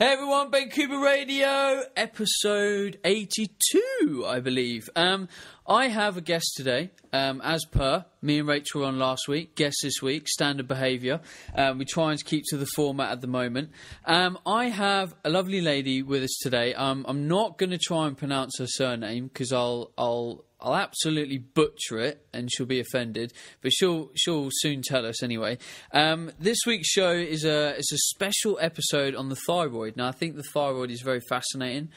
Hey everyone, Vancouver Radio, episode 82, I believe. I have a guest today, as per. Me and Rachel were on last week, guest this week, standard behaviour. We try and keep to the format at the moment. I have a lovely lady with us today. I'm not going to try and pronounce her surname because I'll absolutely butcher it and she'll be offended, but she'll soon tell us anyway. This week's show is a special episode on the thyroid. Now, I think the thyroid is very fascinating.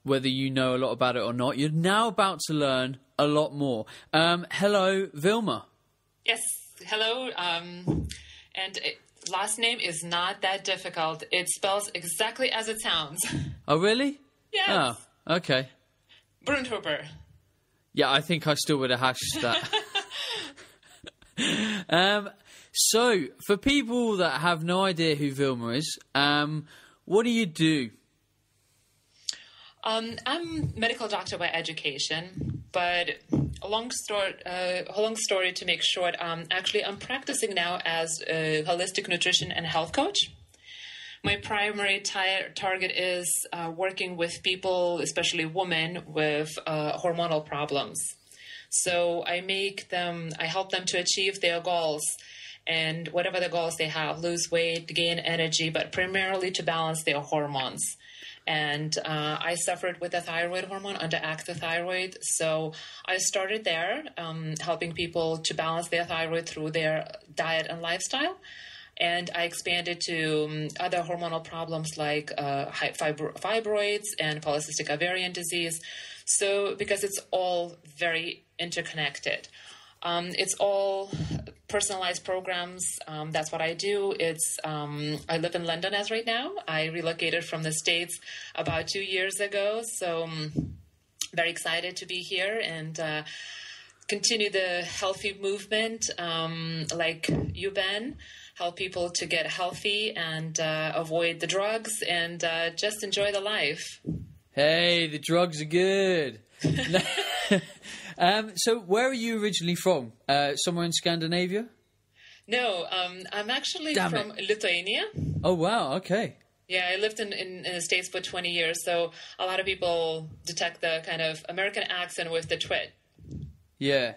Whether you know a lot about it or not, you're now about to learn a lot more. Hello, Vilma. Yes, hello. Last name is not that difficult. It spells exactly as it sounds. Oh, really? Yes. Oh, okay. Brunhuber. Yeah, I think I still would have hashed that. So, for people that have no idea who Vilma is, what do you do? I'm a medical doctor by education, but a long story to make short. Actually, I'm practicing now as a holistic nutrition and health coach. My primary target is working with people, especially women, with hormonal problems. So I help them to achieve their goals, and whatever the goals they have, lose weight, gain energy, but primarily to balance their hormones. And I suffered with the thyroid hormone, underactive thyroid. So I started there, helping people to balance their thyroid through their diet and lifestyle. And I expanded to other hormonal problems like fibroids and polycystic ovarian disease. So because it's all very interconnected. It's all personalized programs. That's what I do. I live in London as right now. I relocated from the States about 2 years ago. So very excited to be here and continue the healthy movement like you've been. Help people to get healthy and avoid the drugs and just enjoy the life. Hey, the drugs are good. So where are you originally from? Somewhere in Scandinavia? No, I'm actually from Lithuania. Oh, wow. Okay. Yeah, I lived in the States for 20 years, so a lot of people detect the kind of American accent with the twit. Yeah.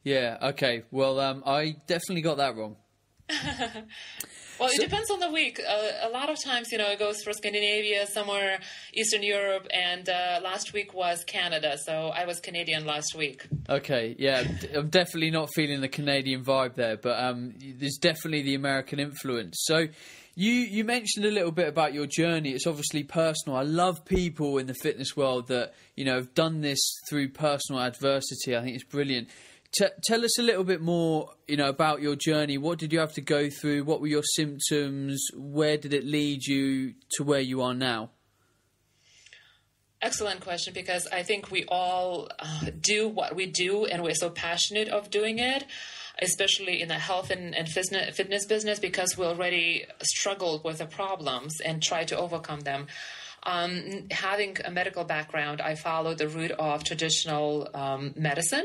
Yeah, okay. Well, I definitely got that wrong. Well, it depends on the week. A lot of times, it goes for Scandinavia, somewhere Eastern Europe, and last week was Canada, so I was Canadian last week. Okay, yeah, I'm definitely not feeling the Canadian vibe there, but there's definitely the American influence. So you mentioned a little bit about your journey. It's obviously personal. I love people in the fitness world that, have done this through personal adversity. I think it's brilliant. Tell us a little bit more, about your journey. What did you have to go through? What were your symptoms? Where did it lead you to where you are now? Excellent question, because I think we all do what we do, and we're so passionate of doing it, especially in the health and fitness business, because we already struggled with the problems and try to overcome them. Having a medical background, I followed the route of traditional medicine,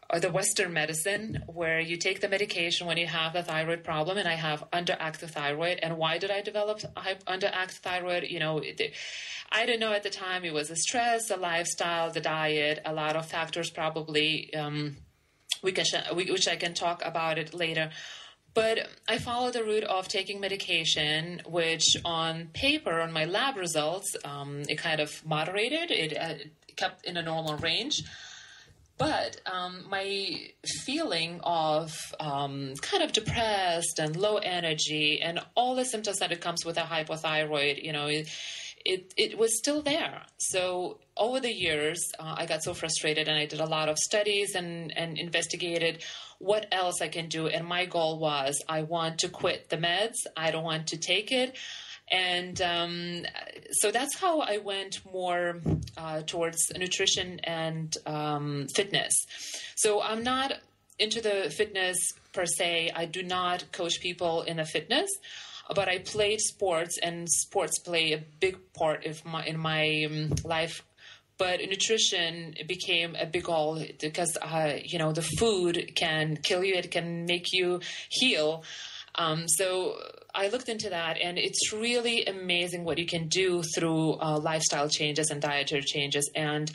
or the Western medicine, where you take the medication when you have the thyroid problem, and I have underactive thyroid. And why did I develop underactive thyroid? I didn't know at the time. It was the stress, the lifestyle, the diet, a lot of factors probably, which I can talk about it later. But I followed the route of taking medication, which on paper, on my lab results, it kind of moderated. It kept in a normal range. But my feeling of kind of depressed and low energy and all the symptoms that it comes with a hypothyroid, it was still there. So over the years, I got so frustrated, and I did a lot of studies and investigated what else I can do. And my goal was, I want to quit the meds. I don't want to take it. And so that's how I went more towards nutrition and fitness. So I'm not into the fitness per se. I do not coach people in the fitness, but I played sports, and sports play a big part in my life. But nutrition became a big goal because, the food can kill you. It can make you heal. So I looked into that, and it's really amazing what you can do through lifestyle changes and dietary changes. And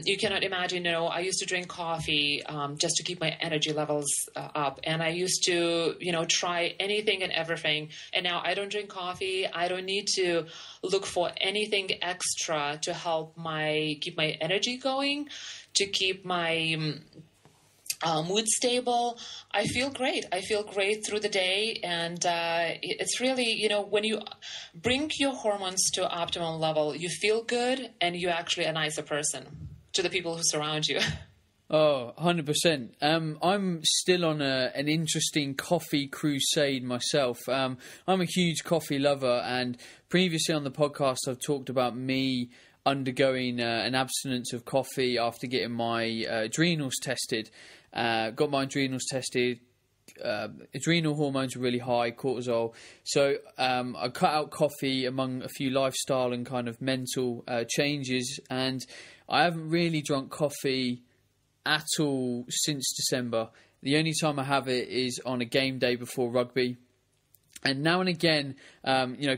you cannot imagine, I used to drink coffee just to keep my energy levels up. And I used to, try anything and everything. And now I don't drink coffee. I don't need to look for anything extra to help keep my energy going, to keep my mood stable. I feel great. I feel great through the day. And it's really, when you bring your hormones to optimum level, you feel good and you're actually a nicer person to the people who surround you. Oh, 100%. I'm still on an interesting coffee crusade myself. I'm a huge coffee lover, and previously on the podcast I've talked about me undergoing an abstinence of coffee after getting my adrenals tested. Got my adrenals tested. Adrenal hormones were really high, cortisol. So I cut out coffee among a few lifestyle and kind of mental changes, and I haven't really drunk coffee at all since December. The only time I have it is on a game day before rugby. And now and again,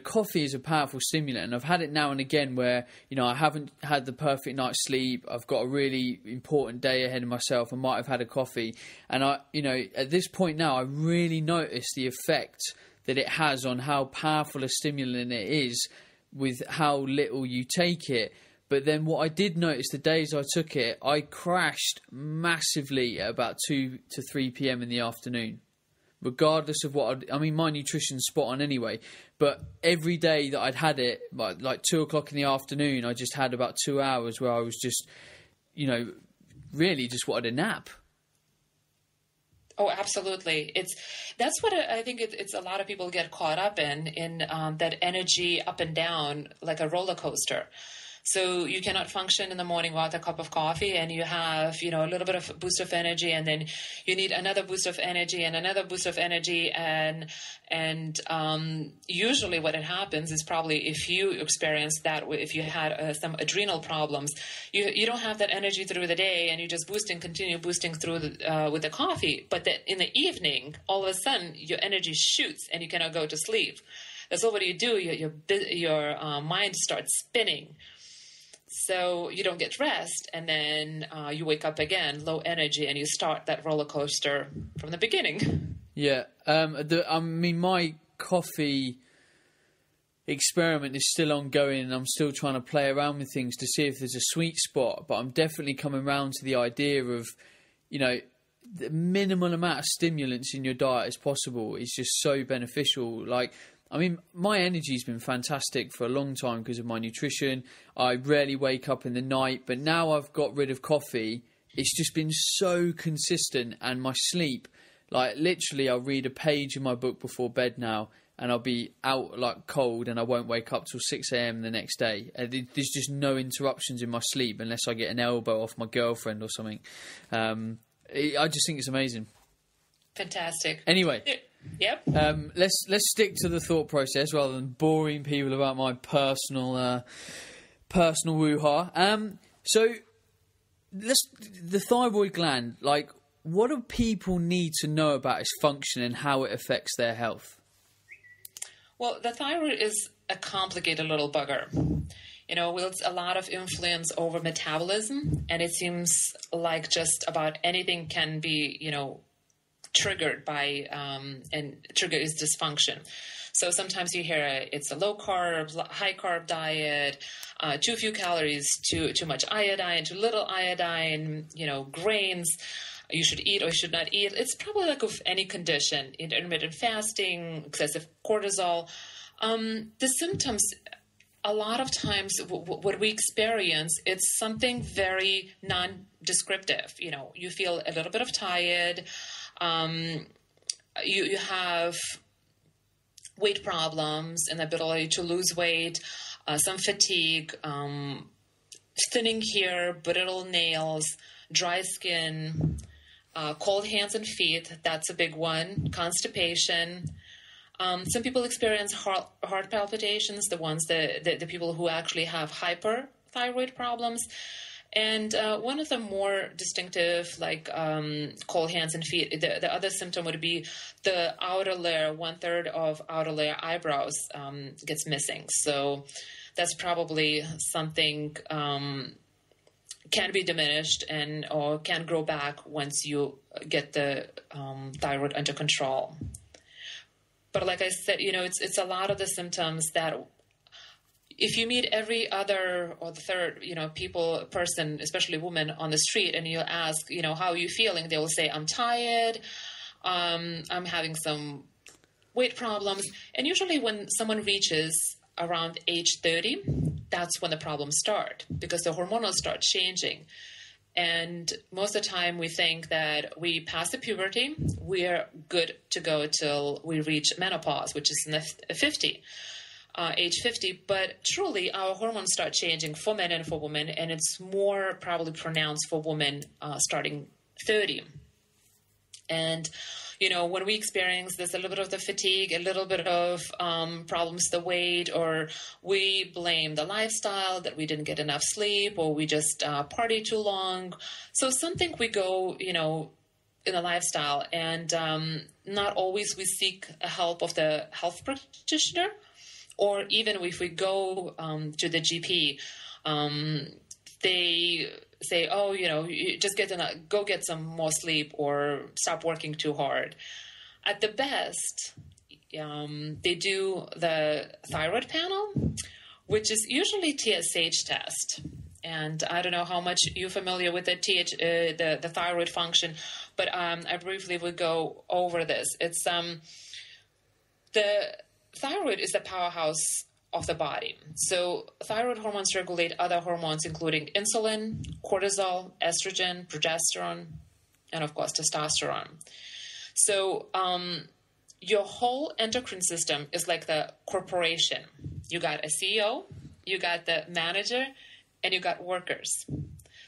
coffee is a powerful stimulant, and I've had it now and again where, I haven't had the perfect night's sleep. I've got a really important day ahead of myself. I might have had a coffee. And at this point now, I really notice the effect that it has on how powerful a stimulant it is with how little you take it. But then what I did notice the days I took it, I crashed massively at about 2 to 3 p.m. in the afternoon. Regardless of my nutrition's spot on anyway, but every day that I'd had it, like 2 o'clock in the afternoon, I just had about 2 hours where I was just, really just wanted a nap. Oh, absolutely. That's what I think it's a lot of people get caught up in that energy up and down like a roller coaster. So you cannot function in the morning without a cup of coffee, and you have, a little bit of boost of energy, and then you need another boost of energy and another boost of energy. And usually what it happens is probably if you experience that, if you had some adrenal problems, you don't have that energy through the day, and you just continue boosting through with the coffee. But in the evening, all of a sudden your energy shoots and you cannot go to sleep. So what do? Your mind starts spinning. So you don't get rest, and then you wake up again, low energy, and you start that roller coaster from the beginning. Yeah. My coffee experiment is still ongoing, and I'm still trying to play around with things to see if there's a sweet spot. But I'm definitely coming around to the idea of, the minimal amount of stimulants in your diet as possible is just so beneficial. My energy's been fantastic for a long time because of my nutrition. I rarely wake up in the night, but now I've got rid of coffee, it's just been so consistent. And my sleep, literally I'll read a page in my book before bed now, and I'll be out cold, and I won't wake up till 6 a.m. the next day. There's just no interruptions in my sleep unless I get an elbow off my girlfriend or something. I just think it's amazing. Fantastic. Anyway. Yep. Let's stick to the thought process rather than boring people about my personal woo-ha. So the thyroid gland, what do people need to know about its function and how it affects their health? Well, the thyroid is a complicated little bugger. With a lot of influence over metabolism, and it seems like just about anything can be, triggered by and trigger is dysfunction. So sometimes you hear it's a low carb, high carb diet, too few calories, too much iodine, too little iodine, grains you should eat or you should not eat. It's probably like with any condition, intermittent fasting, excessive cortisol. The symptoms, a lot of times what we experience, it's something very non-descriptive. You feel a little bit of tired. You have weight problems, inability to lose weight, some fatigue, thinning hair, brittle nails, dry skin, cold hands and feet. That's a big one. Constipation. Some people experience heart palpitations, the people who actually have hyperthyroid problems. And one of the more distinctive, like cold hands and feet, the other symptom would be the outer layer, 1/3 of outer layer eyebrows gets missing. So that's probably something can be diminished and or can grow back once you get the thyroid under control. But like I said, it's a lot of the symptoms that if you meet every other or the third, person, especially women on the street, and you ask, how are you feeling? They will say, I'm tired. I'm having some weight problems. And usually when someone reaches around age 30, that's when the problems start because the hormonal start changing. And most of the time we think that we pass the puberty, we're good to go till we reach menopause, which is in the age 50. But truly our hormones start changing for men and for women, and it's more probably pronounced for women starting 30. And when we experience this, a little bit of the fatigue, a little bit of problems, the weight, or we blame the lifestyle that we didn't get enough sleep, or we just party too long. So something we go, in the lifestyle, and not always we seek help of the health practitioner, or even if we go to the GP, they say, oh, you just go get some more sleep or stop working too hard. At the best, they do the thyroid panel, which is usually TSH test. And I don't know how much you're familiar with the thyroid function, but I briefly would go over this. It's the thyroid is the powerhouse of the body. So thyroid hormones regulate other hormones, including insulin, cortisol, estrogen, progesterone, and of course, testosterone. So your whole endocrine system is like the corporation. You got a CEO, you got the manager, and you got workers.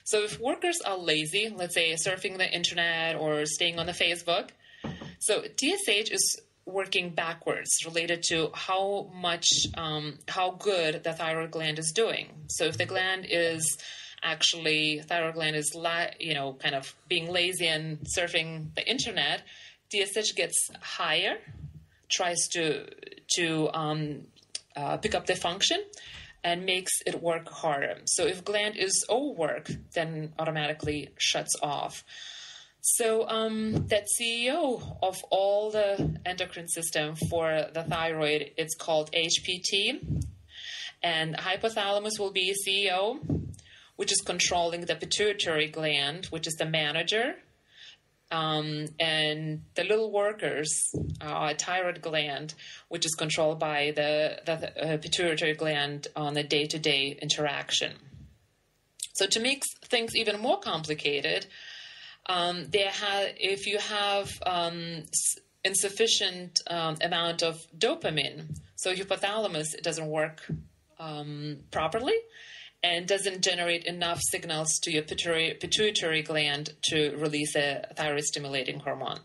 So if workers are lazy, let's say surfing the internet or staying on the Facebook, so TSH is working backwards related to how good the thyroid gland is doing. So if the thyroid gland is kind of being lazy and surfing the internet, TSH gets higher, tries to pick up the function and makes it work harder. So if gland is overworked, then automatically shuts off. So that CEO of all the endocrine system for the thyroid, it's called HPT. And hypothalamus will be CEO, which is controlling the pituitary gland, which is the manager. And the little workers are thyroid gland, which is controlled by the pituitary gland on the day-to-day interaction. So to make things even more complicated, if you have insufficient amount of dopamine, so hypothalamus doesn't work properly and doesn't generate enough signals to your pituitary gland to release a thyroid-stimulating hormone.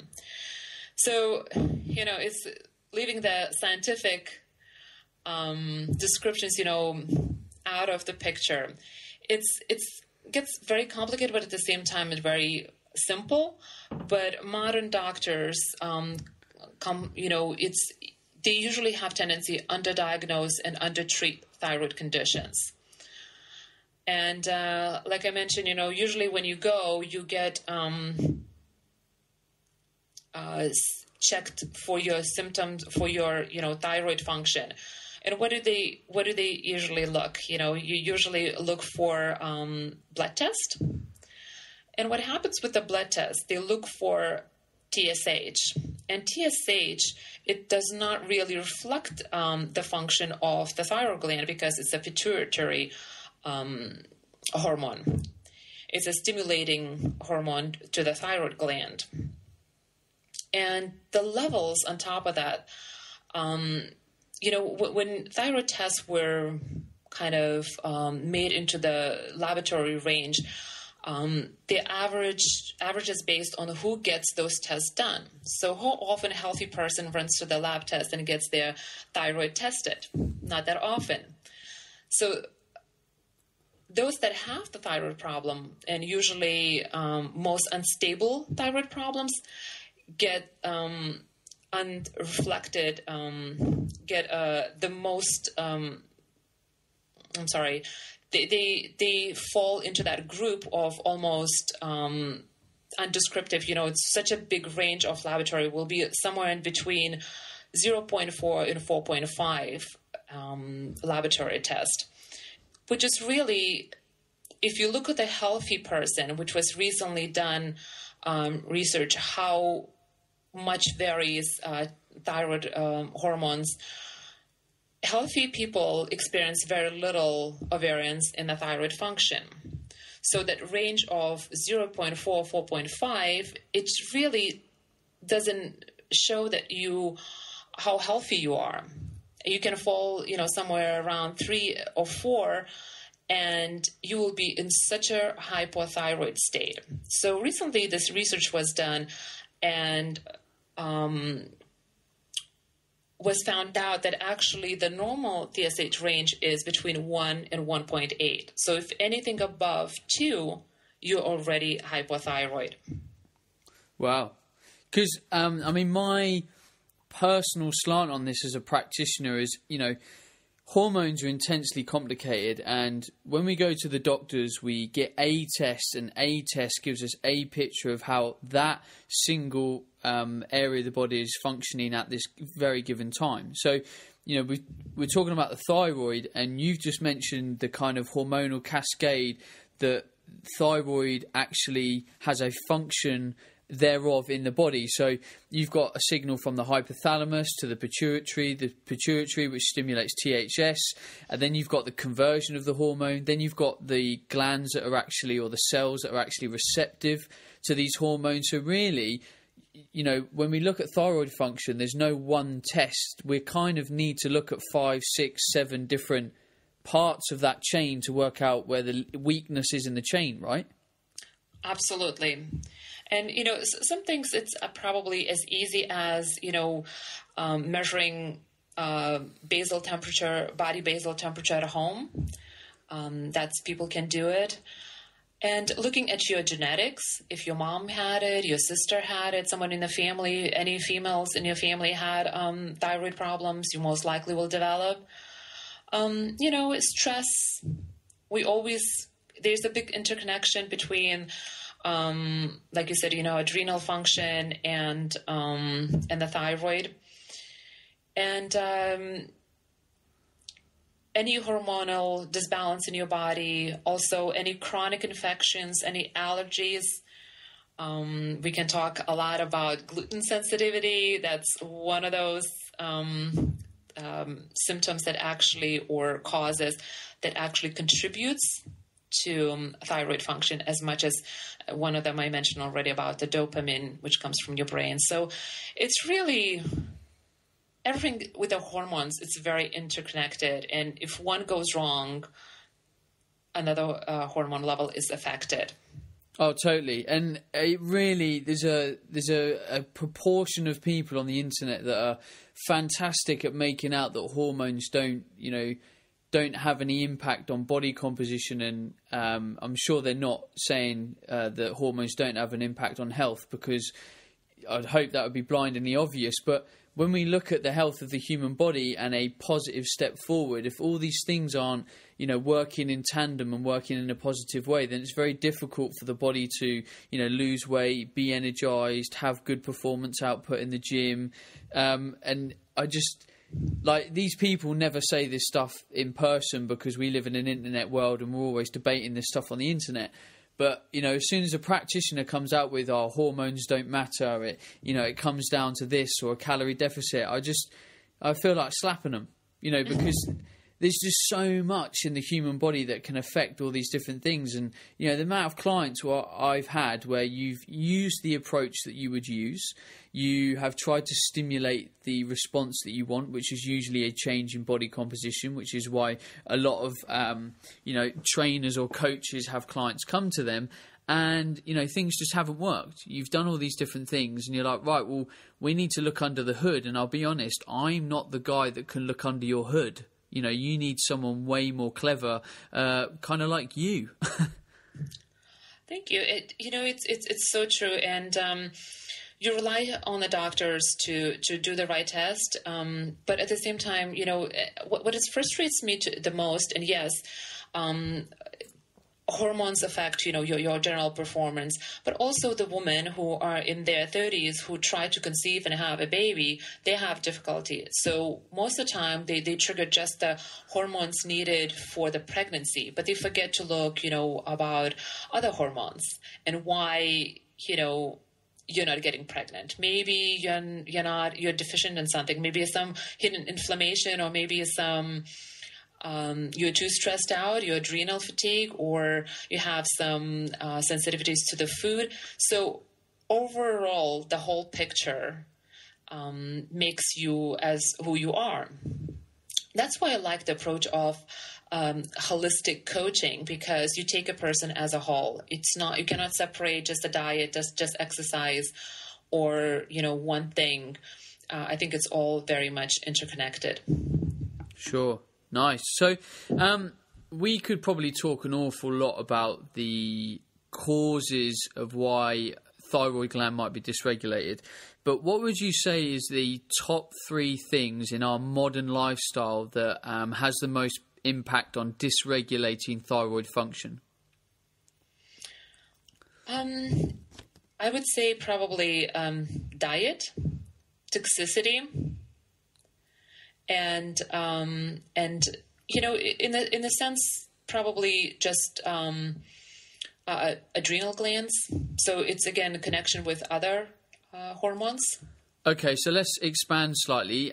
So, it's leaving the scientific descriptions, out of the picture. It gets very complicated, but at the same time, it's very simple. But modern doctors, they usually have tendency underdiagnose and undertreat thyroid conditions. And like I mentioned, usually when you go, you get checked for your symptoms, for your thyroid function. And what do they usually look? You usually look for blood test. And what happens with the blood test? They look for TSH. And TSH, it does not really reflect the function of the thyroid gland because it's a pituitary hormone. It's a stimulating hormone to the thyroid gland. And the levels on top of that, when thyroid tests were kind of made into the laboratory range, the average is based on who gets those tests done. So how often a healthy person runs to the lab test and gets their thyroid tested? Not that often. So those that have the thyroid problem, and usually most unstable thyroid problems, get unreflected, get the most, they fall into that group of almost undescriptive. It's such a big range of laboratory, will be somewhere in between 0.4 and 4.5 laboratory test, which is really, if you look at a healthy person, which was recently done research, how much varies thyroid hormones. Healthy people experience very little variance in the thyroid function. So that range of 0.4, 4.5, it really doesn't show that how healthy you are. You can fall, somewhere around 3 or 4, and you will be in such a hypothyroid state. So recently this research was done, and was found out that actually the normal TSH range is between 1 and 1.8. So if anything above 2, you're already hypothyroid. Wow. Because, my personal slant on this as a practitioner is, hormones are intensely complicated, and when we go to the doctors, we get a test, and a test gives us a picture of how that single area of the body is functioning at this very given time. So, we're talking about the thyroid, and you've just mentioned the kind of hormonal cascade that thyroid actually has a function thereof in the body. So you've got a signal from the hypothalamus to the pituitary which stimulates THS, and then you've got the conversion of the hormone, then you've got the glands that are actually, or the cells that are actually receptive to these hormones. So really, when we look at thyroid function, there's no one test. We kind of need to look at 5, 6, 7 different parts of that chain to work out where the weakness is in the chain, right? Absolutely. And, some things it's probably as easy as, measuring basal temperature, body basal temperature at home. That's, people can do it. And looking at your genetics, if your mom had it, your sister had it, someone in the family, any females in your family had thyroid problems, you most likely will develop. Stress. There's a big interconnection between, like you said, adrenal function and the thyroid. And any hormonal disbalance in your body, also any chronic infections, any allergies. We can talk a lot about gluten sensitivity. That's one of those symptoms that actually, or causes that actually contributes to thyroid function, as much as one of them I mentioned already about the dopamine, which comes from your brain. So it's really everything with the hormones. It's very interconnected, and if one goes wrong, another hormone level is affected. Oh, totally. And it really, there's a proportion of people on the internet that are fantastic at making out that hormones don't have any impact on body composition, and I'm sure they're not saying that hormones don't have an impact on health, because I'd hope that would be blindingly obvious. But when we look at the health of the human body and a positive step forward, if all these things aren't, working in tandem and working in a positive way, then it's very difficult for the body to, lose weight, be energized, have good performance output in the gym. And I just, these people never say this stuff in person, because we live in an internet world and we're always debating this stuff on the internet. But, as soon as a practitioner comes out with, hormones don't matter, it comes down to this, or a calorie deficit, I feel like slapping them, because there's just so much in the human body that can affect all these different things. And, the amount of clients I've had where you've used the approach that you would use, you have tried to stimulate the response that you want, which is usually a change in body composition, which is why a lot of, trainers or coaches have clients come to them, and, things just haven't worked. You've done all these different things, and you're like, right, well, we need to look under the hood. And I'll be honest, I'm not the guy that can look under your hood. You know, you need someone way more clever, kind of like you. Thank you. It's so true, and you rely on the doctors to do the right test. But at the same time, you know, what frustrates me the most, and yes, hormones affect, you know, your general performance, but also the women who are in their 30s who try to conceive and have a baby, they have difficulty. So most of the time they trigger just the hormones needed for the pregnancy, but they forget to look, you know, about other hormones and why, you know, you're not getting pregnant. Maybe you're deficient in something. Maybe it's some hidden inflammation, or maybe it's some you're too stressed out, your adrenal fatigue, or you have some sensitivities to the food. So overall, the whole picture makes you as who you are. That's why I like the approach of holistic coaching, because you take a person as a whole. It's not, you cannot separate just a diet, just exercise, or, you know, one thing. I think it's all very much interconnected. Sure. Nice. So we could probably talk an awful lot about the causes of why thyroid gland might be dysregulated. But what would you say is the top 3 things in our modern lifestyle that has the most impact on dysregulating thyroid function? I would say probably diet, toxicity, and you know, in the sense, probably just adrenal glands. So it's again a connection with other hormones. Okay, so let's expand slightly.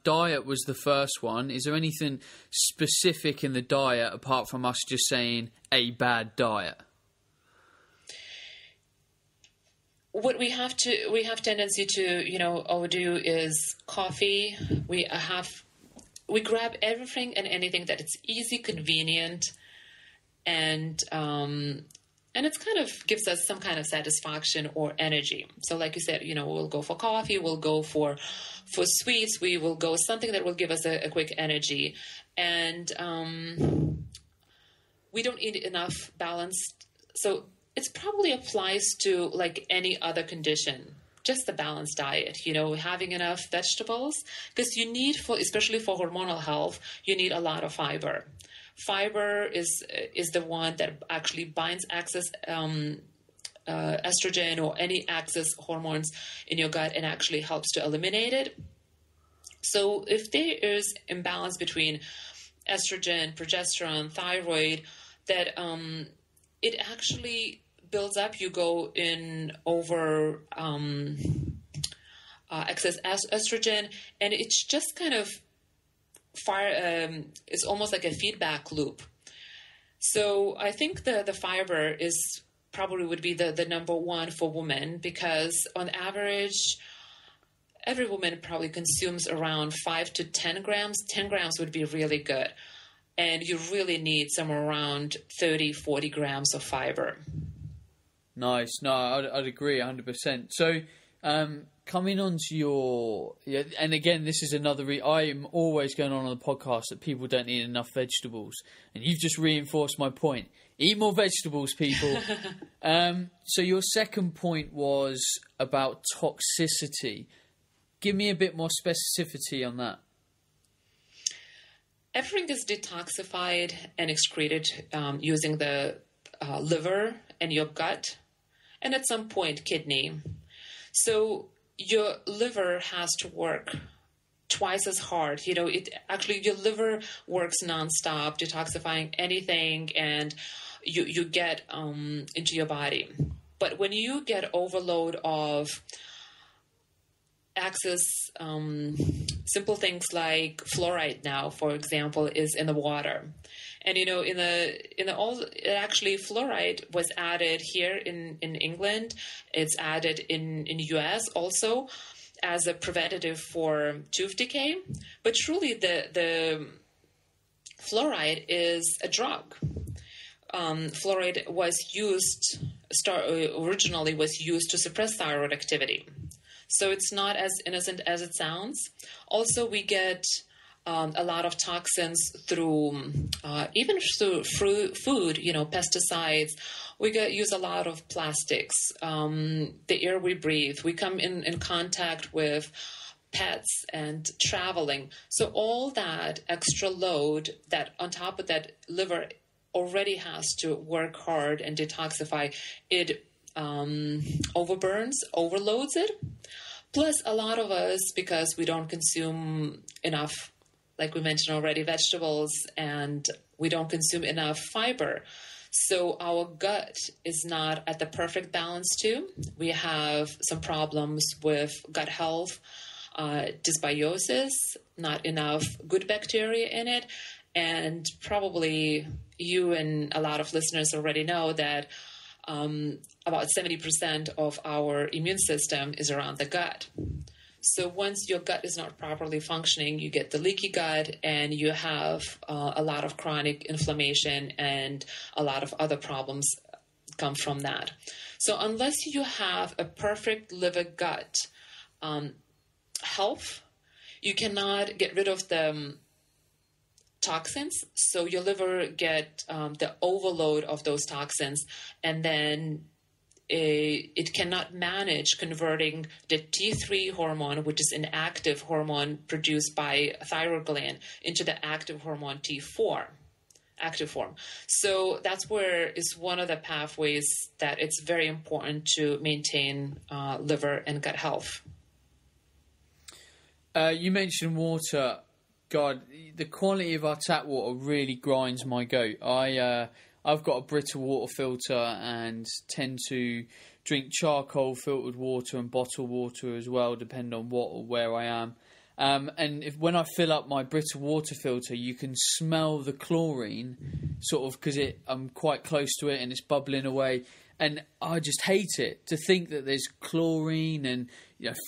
Diet was the first one. Is there anything specific in the diet apart from us just saying a bad diet? What we have tendency to, you know, overdo is coffee. We grab everything and anything that it's easy, convenient, and it's kind of gives us some kind of satisfaction or energy. So like you said, you know, we'll go for coffee, we'll go for sweets, we will go something that will give us a quick energy. And we don't eat enough balanced. So it probably applies to like any other condition, just the balanced diet, you know, having enough vegetables, because you need, especially for hormonal health, you need a lot of fiber. Fiber is the one that actually binds excess estrogen or any excess hormones in your gut and actually helps to eliminate it. So if there is imbalance between estrogen, progesterone, thyroid, that it actually builds up. You go in over excess estrogen, and it's just kind of it's almost like a feedback loop. So I think the fiber is probably would be the number one for women, because on average, every woman probably consumes around 5 to 10 grams. 10 grams would be really good. And you really need somewhere around 30, 40 grams of fiber. Nice. No, I'd agree 100%. So coming on to your... Yeah, and again, this is another... I'm always going on the podcast that people don't eat enough vegetables. And you've just reinforced my point. Eat more vegetables, people. So your second point was about toxicity. Give me a bit more specificity on that. Everything is detoxified and excreted using the liver and your gut, and at some point kidney. So your liver has to work twice as hard. You know, your liver works nonstop, detoxifying anything, and you get into your body. But when you get overload of excess, simple things like fluoride now, for example, is in the water. And, you know, actually fluoride was added here in England. It's added in US also as a preventative for tooth decay. But truly the fluoride is a drug. Fluoride was originally was used to suppress thyroid activity. So it's not as innocent as it sounds. Also, we get a lot of toxins through even through food, pesticides. We use a lot of plastics, the air we breathe. We come in contact with pets and traveling. So all that extra load that on top of that liver already has to work hard and detoxify, it overburns, overloads it. Plus, a lot of us, because we don't consume enough, like we mentioned already, vegetables, and we don't consume enough fiber. So our gut is not at the perfect balance too. We have some problems with gut health, dysbiosis, not enough good bacteria in it. And probably you and a lot of listeners already know that about 70% of our immune system is around the gut. So once your gut is not properly functioning, you get the leaky gut and you have a lot of chronic inflammation and a lot of other problems come from that. So unless you have a perfect liver gut health, you cannot get rid of the toxins. So your liver get the overload of those toxins, and then it cannot manage converting the T3 hormone, which is an active hormone produced by a thyroid gland, into the active hormone T4, active form. So that's where is one of the pathways that it's very important to maintain liver and gut health. You mentioned water. God, the quality of our tap water really grinds my goat. I've got a Brita water filter and tend to drink charcoal filtered water and bottled water as well, depending on what or where I am. And when I fill up my Brita water filter, you can smell the chlorine, sort of, because I'm quite close to it and it's bubbling away. And I just hate it to think that there's chlorine and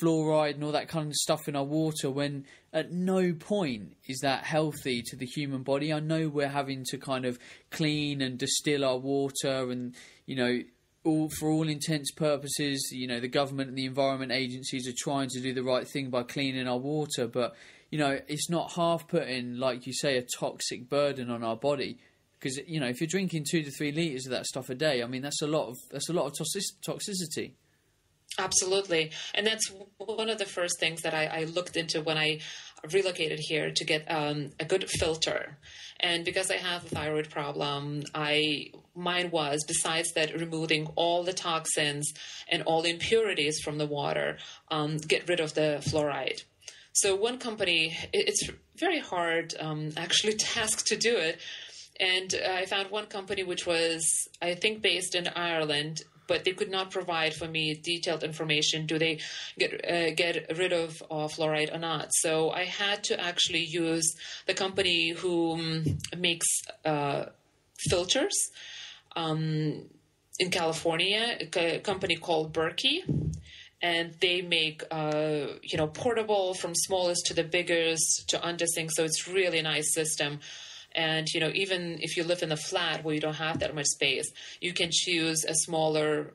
fluoride and all that kind of stuff in our water, when at no point is that healthy to the human body. I know we're having to kind of clean and distill our water, and for all intents purposes, the government and the environment agencies are trying to do the right thing by cleaning our water, but it's not half putting, like you say, a toxic burden on our body. Because if you're drinking 2 to 3 liters of that stuff a day, I mean that's a lot of toxicity. Absolutely, and that's one of the first things that I looked into when I relocated here, to get a good filter. And because I have a thyroid problem, mine was, besides that, removing all the toxins and all the impurities from the water, get rid of the fluoride. So one company, it's very hard actually task to do it. And I found one company which was, I think, based in Ireland, but they could not provide for me detailed information. Do they get rid of fluoride or not? So I had to actually use the company who makes filters in California, a company called Berkey. And they make, portable, from smallest to the biggest to under sink. So it's really a nice system. And, even if you live in a flat where you don't have that much space, you can choose a smaller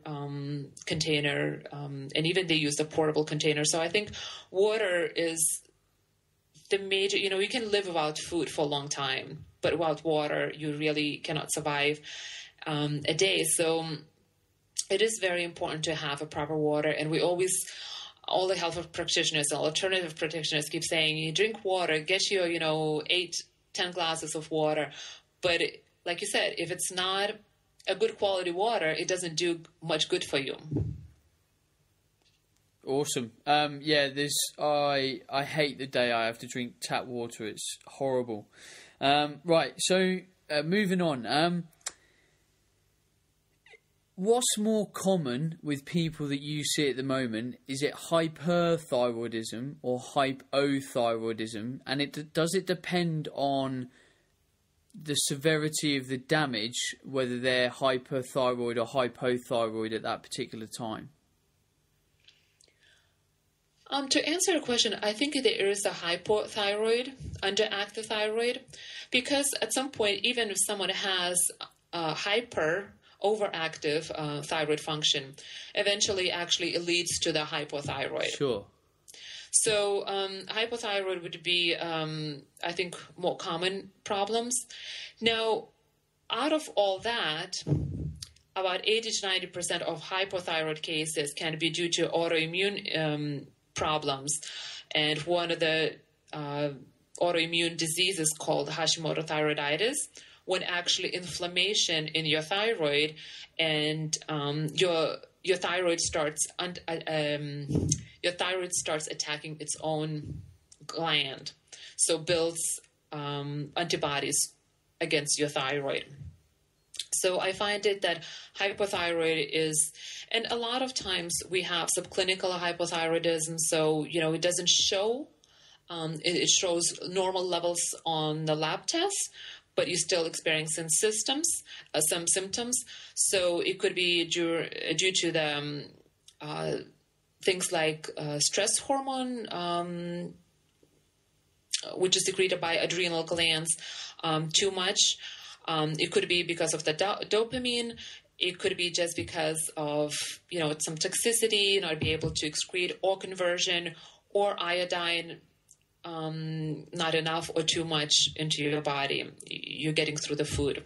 container, and even they use the portable container. So I think water is the major, you can live without food for a long time, but without water, you really cannot survive a day. So it is very important to have a proper water. And we always, all the health practitioners, alternative practitioners keep saying, you drink water, get your, 8-10 glasses of water. But like you said, if it's not a good quality water, it doesn't do much good for you. Awesome. I hate the day I have to drink tap water. It's horrible. Right. So moving on. What's more common with people that you see at the moment? Is it hyperthyroidism or hypothyroidism? And does it depend on the severity of the damage, whether they're hyperthyroid or hypothyroid at that particular time? To answer your question, I think there is a hypothyroid, underactive thyroid, because at some point, even if someone has overactive thyroid function, eventually actually it leads to the hypothyroid. Sure. So hypothyroid would be, I think, more common problems. Now, out of all that, about 80 to 90% of hypothyroid cases can be due to autoimmune problems. And one of the autoimmune diseases called Hashimoto thyroiditis, when actually inflammation in your thyroid and your thyroid starts attacking its own gland, so builds antibodies against your thyroid. So I find it that hypothyroid is, and a lot of times we have subclinical hypothyroidism, so it doesn't show. It shows normal levels on the lab test, but you're still experiencing some symptoms. So it could be due to the things like stress hormone, which is secreted by adrenal glands, too much. It could be because of the dopamine. It could be just because of some toxicity, not be able to excrete, or conversion, or iodine. Not enough or too much into your body. You're getting through the food.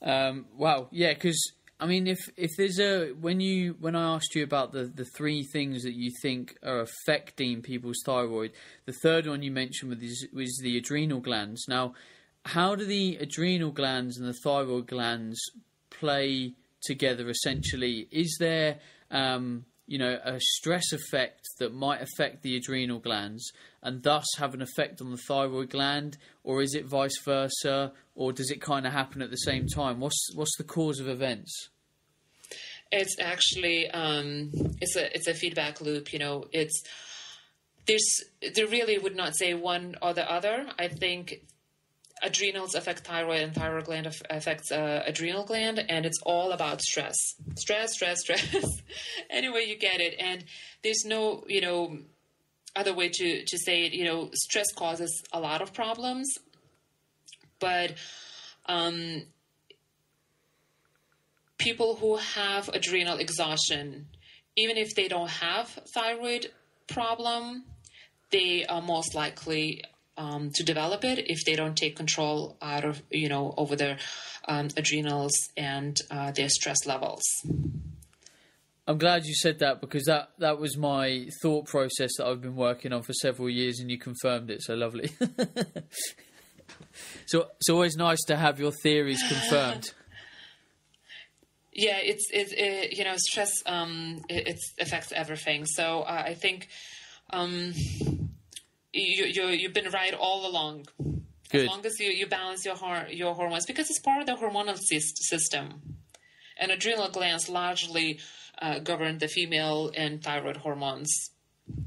Wow. Yeah, because I mean, if there's when I asked you about the three things that you think are affecting people's thyroid, the third one you mentioned was the adrenal glands. Now, how do the adrenal glands and the thyroid glands play together? Essentially, is there a stress effect that might affect the adrenal glands and thus have an effect on the thyroid gland, or is it vice versa, or does it kind of happen at the same time? What's the cause of events? It's actually it's a feedback loop. There really would not say one or the other. I think adrenals affect thyroid and thyroid gland affects adrenal gland, and it's all about stress. Any way you get it. And there's no, other way to say it. Stress causes a lot of problems, but people who have adrenal exhaustion, even if they don't have thyroid problem, they are most likely to develop it if they don't take control over their adrenals and their stress levels. I'm glad you said that, because that was my thought process that I've been working on for several years, and you confirmed it. So lovely. So it's always nice to have your theories confirmed. Yeah, stress it affects everything. So I think you've been right all along. Good. As long as you balance your hormones, because it's part of the hormonal system, and adrenal glands largely govern the female and thyroid hormones.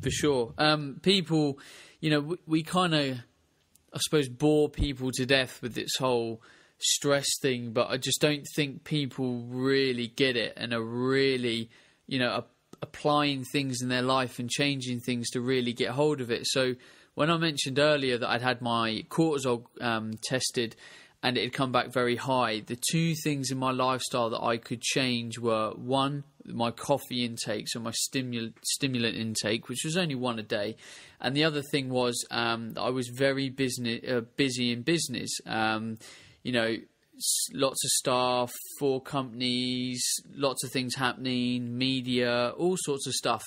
For sure. People, we kind of, I suppose, bore people to death with this whole stress thing, but I just don't think people really get it and are really, applying things in their life and changing things to really get hold of it. So when I mentioned earlier that I'd had my cortisol tested and it had come back very high, the two things in my lifestyle that I could change were, one, my coffee intake, so my stimulant intake, which was only one a day, and the other thing was that I was very busy in business. Lots of staff, 4 companies, lots of things happening, media, all sorts of stuff.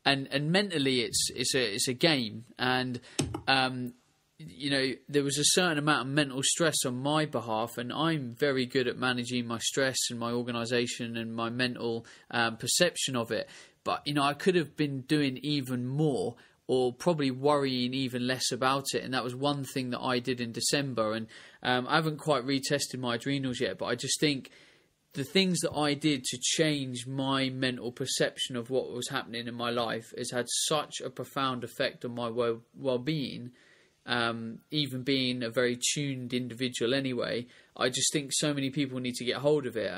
And mentally, it's a game, and there was a certain amount of mental stress on my behalf, and I'm very good at managing my stress and my organisation and my mental perception of it. But I could have been doing even more, or probably worrying even less about it. And that was one thing that I did in December. And I haven't quite retested my adrenals yet, but I just think the things that I did to change my mental perception of what was happening in my life has had such a profound effect on my well-being, even being a very tuned individual anyway. I just think so many people need to get hold of it.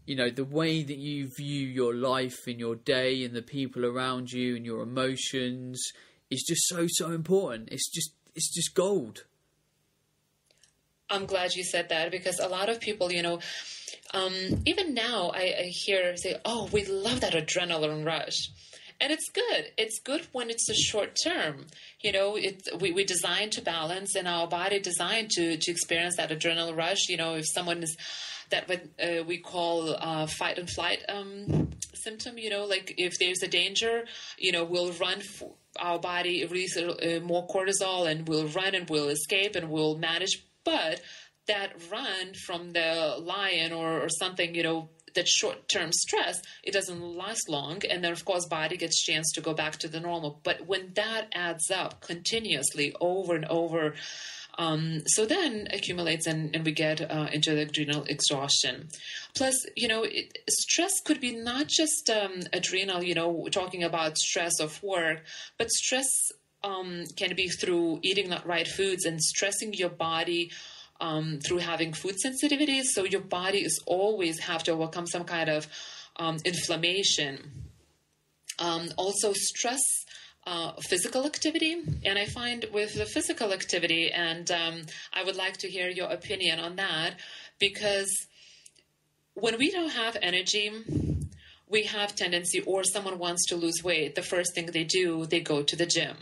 The way that you view your life and your day and the people around you and your emotions is just so important. It's just gold. I'm glad you said that, because a lot of people, even now I hear say, oh, we love that adrenaline rush. And it's good. It's good when it's a short term. We designed to balance, and our body designed to experience that adrenaline rush. If someone is that what we call fight and flight symptom, like if there's a danger, we'll run. Our body releases more cortisol, and we'll run and we'll escape and we'll manage. But that run from the lion or something, that short-term stress, it doesn't last long. And then, of course, body gets a chance to go back to the normal. But when that adds up continuously over and over, so then accumulates and we get into the adrenal exhaustion. Plus, stress could be not just adrenal, we're talking about stress of work, but stress can be through eating not right foods and stressing your body through having food sensitivities. So your body is always have to overcome some kind of inflammation. Also stress, physical activity. And I find with the physical activity, and I would like to hear your opinion on that, because when we don't have energy, we have tendency, or someone wants to lose weight, the first thing they do, they go to the gym.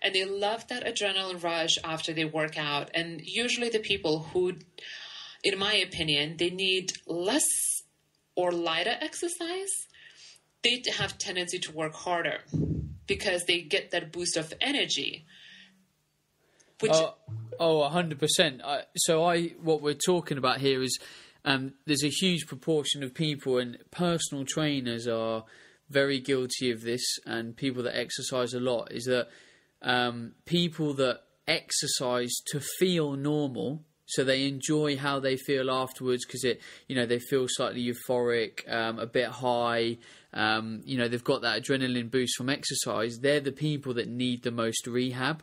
And they love that adrenaline rush after they work out. And usually the people who, in my opinion, they need less or lighter exercise, they have tendency to work harder because they get that boost of energy. Which 100%. What we're talking about here is there's a huge proportion of people, and personal trainers are very guilty of this, and people that exercise a lot, is that people that exercise to feel normal, so they enjoy how they feel afterwards because they feel slightly euphoric, a bit high, they've got that adrenaline boost from exercise. They're the people that need the most rehab.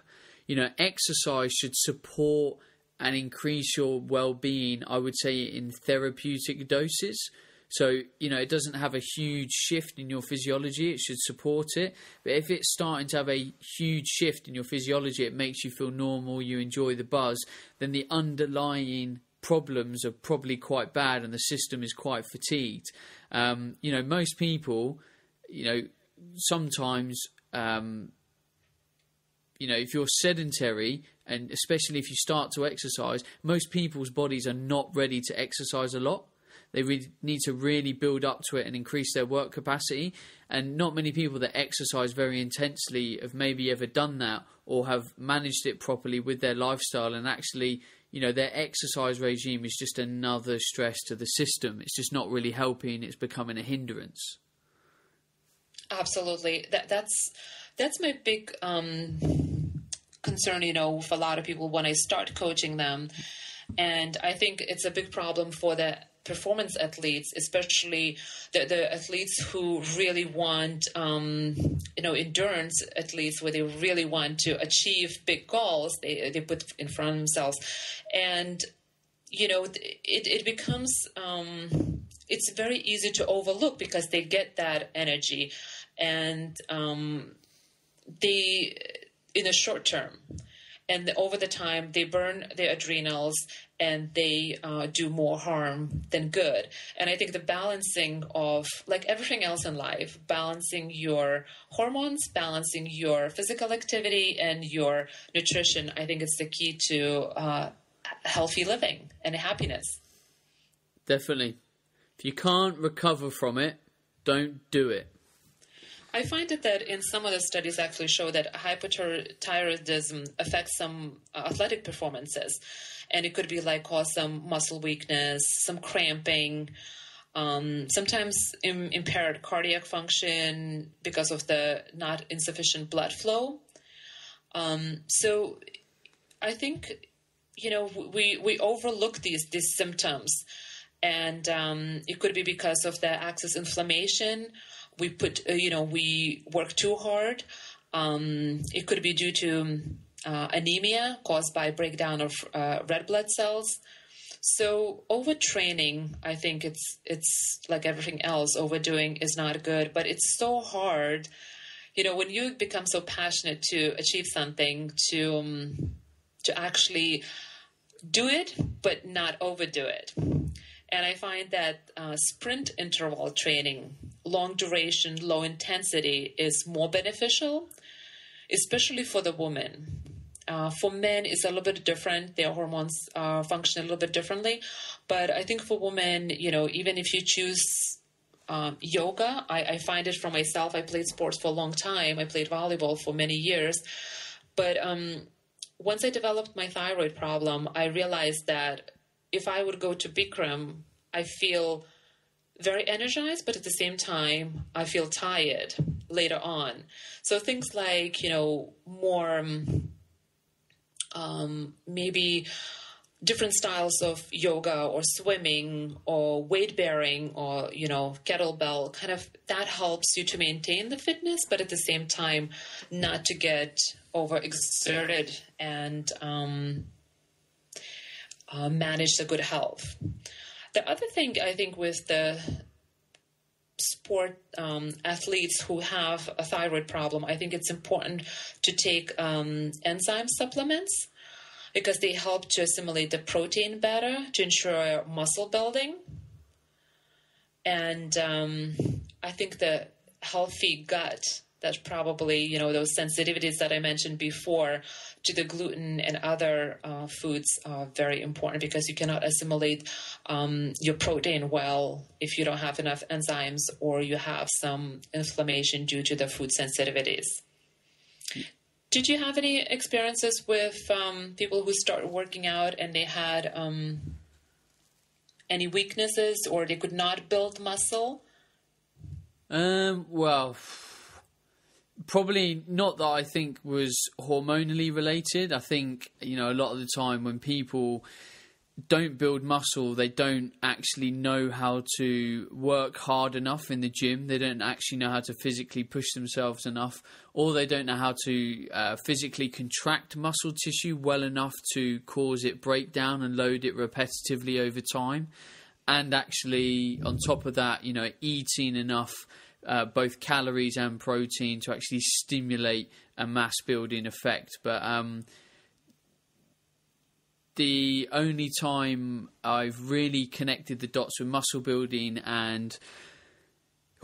Exercise should support and increase your well-being, I would say, in therapeutic doses. So, it doesn't have a huge shift in your physiology. It should support it. But if it's starting to have a huge shift in your physiology, it makes you feel normal, you enjoy the buzz, then the underlying problems are probably quite bad and the system is quite fatigued. Most people, sometimes, if you're sedentary, and especially if you start to exercise, most people's bodies are not ready to exercise a lot. They need to really build up to it and increase their work capacity. And not many people that exercise very intensely have maybe ever done that or have managed it properly with their lifestyle. And actually, their exercise regime is just another stress to the system. It's just not really helping. It's becoming a hindrance. Absolutely. That's my big concern, for a lot of people when I start coaching them. And I think it's a big problem for the performance athletes, especially the athletes who really want, endurance athletes, where they really want to achieve big goals they put in front of themselves. And, it becomes, it's very easy to overlook because they get that energy and they, in the short term. And over the time, they burn their adrenals and they do more harm than good. And I think the balancing of, like everything else in life, balancing your hormones, balancing your physical activity and your nutrition, I think it's the key to healthy living and happiness. Definitely. If you can't recover from it, don't do it. I find that in some of the studies actually show that hypothyroidism affects some athletic performances. And it could be cause some muscle weakness, some cramping, sometimes impaired cardiac function because of the not insufficient blood flow. So I think, we overlook these symptoms. And it could be because of the excess inflammation. We work too hard. It could be due to anemia caused by breakdown of red blood cells. So overtraining, I think it's like everything else. Overdoing is not good, but it's so hard. When you become so passionate to achieve something, to actually do it, but not overdo it. And I find that sprint interval training long duration, low intensity is more beneficial, especially for the woman. For men, it's a little bit different. Their hormones function a little bit differently. But I think for women, even if you choose yoga, I find it for myself. I played sports for a long time. I played volleyball for many years. But once I developed my thyroid problem, I realized that if I would go to Bikram, I feel very energized, but at the same time, I feel tired later on. So things like, more maybe different styles of yoga or swimming or weight bearing or, kettlebell, kind of that helps you to maintain the fitness, but at the same time, not to get overexerted and manage the good health. The other thing I think with the sport athletes who have a thyroid problem, I think it's important to take enzyme supplements because they help to assimilate the protein better to ensure muscle building. And I think the healthy gut, that's probably, those sensitivities that I mentioned before to the gluten and other foods are very important because you cannot assimilate your protein well if you don't have enough enzymes or you have some inflammation due to the food sensitivities. Did you have any experiences with people who started working out and they had any weaknesses or they could not build muscle? Well, probably not that I think was hormonally related. I think, a lot of the time when people don't build muscle, they don't actually know how to work hard enough in the gym. They don't actually know how to physically push themselves enough, or they don't know how to physically contract muscle tissue well enough to cause it breakdown and load it repetitively over time. And actually, on top of that, eating enough both calories and protein to actually stimulate a mass building effect. But the only time I've really connected the dots with muscle building and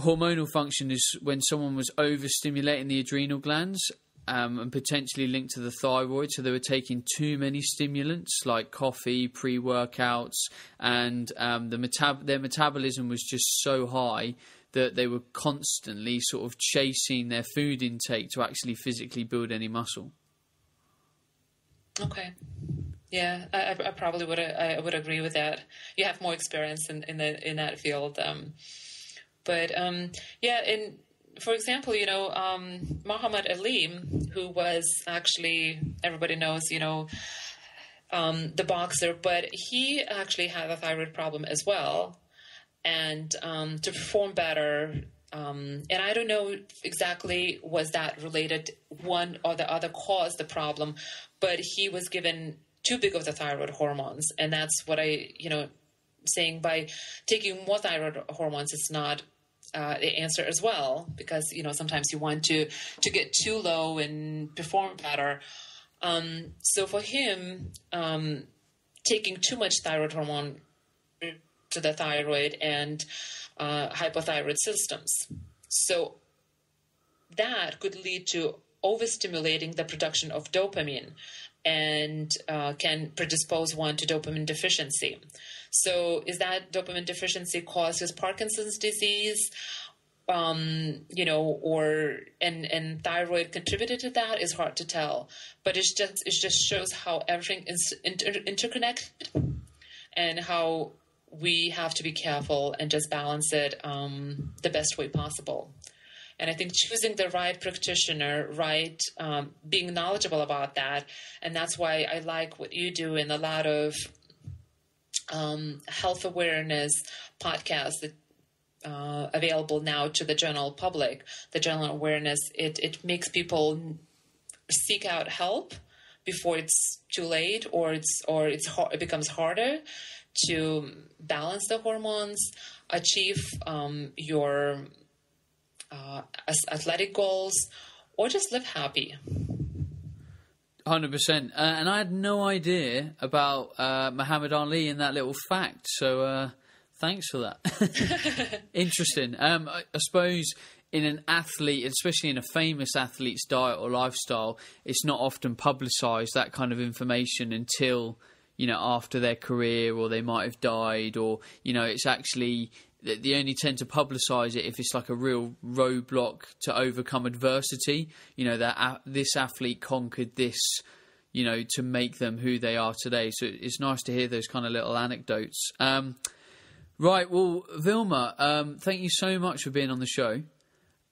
hormonal function is when someone was overstimulating the adrenal glands and potentially linked to the thyroid. So they were taking too many stimulants like coffee, pre-workouts, and their metabolism was just so high that they were constantly sort of chasing their food intake to actually physically build any muscle. Okay. Yeah, I probably would agree with that. You have more experience in that field, and for example, Mohammed Ali, who was actually, everybody knows, the boxer, but he actually had a thyroid problem as well, and to perform better. And I don't know exactly was that related, one or the other caused the problem, but he was given too big of the thyroid hormones. And that's what saying by taking more thyroid hormones, it's not the answer as well, because, sometimes you want to get too low and perform better. So for him, taking too much thyroid hormone to the thyroid and hypothyroid symptoms. So that could lead to overstimulating the production of dopamine and can predispose one to dopamine deficiency. So is that dopamine deficiency causes Parkinson's disease, and thyroid contributed to that is hard to tell. But it just shows how everything is interconnected and how we have to be careful and just balance it the best way possible. And I think choosing the right practitioner, being knowledgeable about that, and that's why I like what you do in a lot of health awareness podcasts that available now to the general public. The general awareness, it makes people seek out help before it's too late, or it becomes harder to balance the hormones, achieve your athletic goals, or just live happy. 100%. And I had no idea about Muhammad Ali and that little fact. So Thanks for that. Interesting. I suppose in an athlete, especially in a famous athlete's diet or lifestyle, it's not often publicised, that kind of information, until, after their career, or they might have died, or, it's actually, they only tend to publicise it if it's like a real roadblock to overcome adversity. That this athlete conquered this, to make them who they are today. So it's nice to hear those kind of little anecdotes. Right, well, Vilma, thank you so much for being on the show.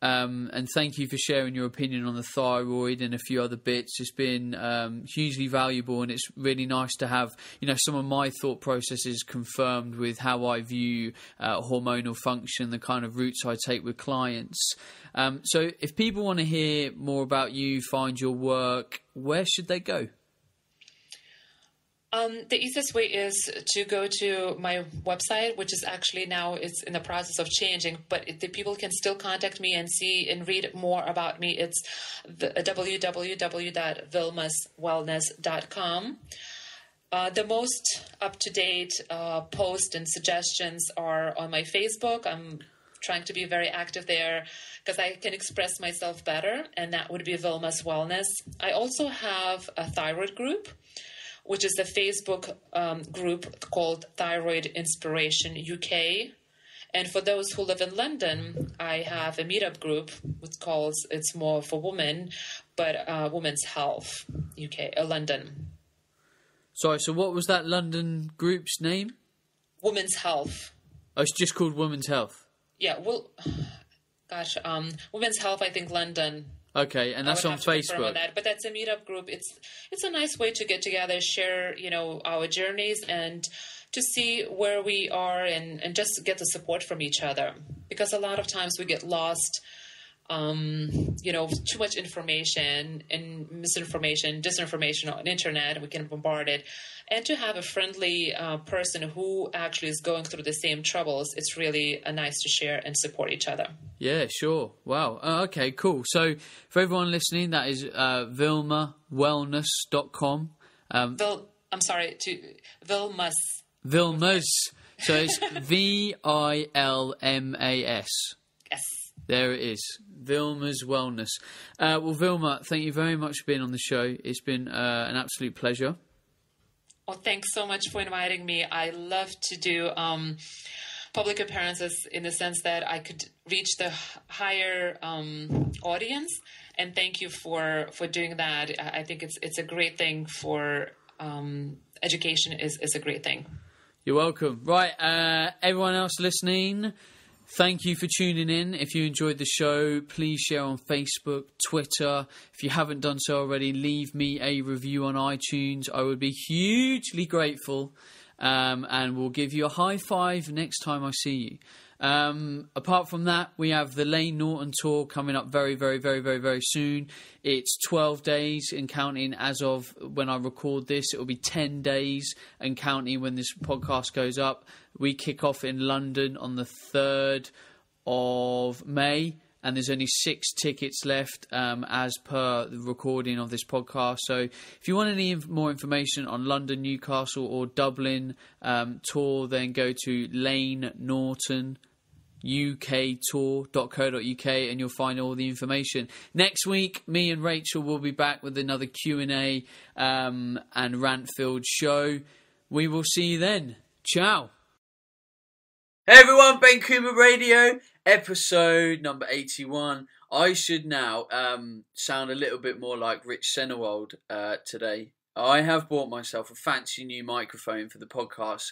And thank you for sharing your opinion on the thyroid and a few other bits. It's been hugely valuable, and it's really nice to have, some of my thought processes confirmed with how I view hormonal function, the kind of routes I take with clients. So if people want to hear more about you, find your work, where should they go? The easiest way is to go to my website, which is actually now it's in the process of changing, but the people can still contact me and see and read more about me. It's www.vilmaswellness.com. The most up-to-date posts and suggestions are on my Facebook. I'm trying to be very active there because I can express myself better, and that would be Vilma's Wellness. I also have a thyroid group, which is the Facebook group called Thyroid Inspiration UK. And for those who live in London, I have a meetup group, it's more for women, but Women's Health UK, London. Sorry, so what was that London group's name? Women's Health. Oh, it's just called Women's Health? Yeah, Women's Health, I think London. Okay, and that's on Facebook. On that, but that's a meetup group. It's a nice way to get together, share, our journeys, and to see where we are, and just get the support from each other. Because a lot of times we get lost, too much information and misinformation, disinformation on the internet. We can bombard it. And to have a friendly person who actually is going through the same troubles, it's really nice to share and support each other. Yeah, sure. Wow. Okay, cool. So for everyone listening, that is vilmawellness.com. Vilmas. Vilmas. So it's Vilmas. Yes. There it is. Vilma's Wellness. Well, Vilma, thank you very much for being on the show. It's been an absolute pleasure. Well, thanks so much for inviting me. I love to do public appearances in the sense that I could reach the higher audience. And thank you for doing that. I think it's a great thing for education is a great thing. You're welcome. Right, everyone else listening, thank you for tuning in. If you enjoyed the show, please share on Facebook, Twitter. If you haven't done so already, leave me a review on iTunes. I would be hugely grateful, and we'll give you a high five next time I see you. Apart from that, we have the Lane Norton tour coming up very, very, very, very, very soon. It's 12 days and counting as of when I record this. It will be 10 days and counting when this podcast goes up. We kick off in London on the 3rd of May, and there's only 6 tickets left as per the recording of this podcast. So if you want any more information on London, Newcastle or Dublin tour, then go to Lane Norton uktour.co.uk and you'll find all the information. Next week, me and Rachel will be back with another Q&A and rant-filled show. We will see you then. Ciao. Hey everyone, Ben Coomer Radio, episode number 81. I should now sound a little bit more like Rich Senewald today. I have bought myself a fancy new microphone for the podcast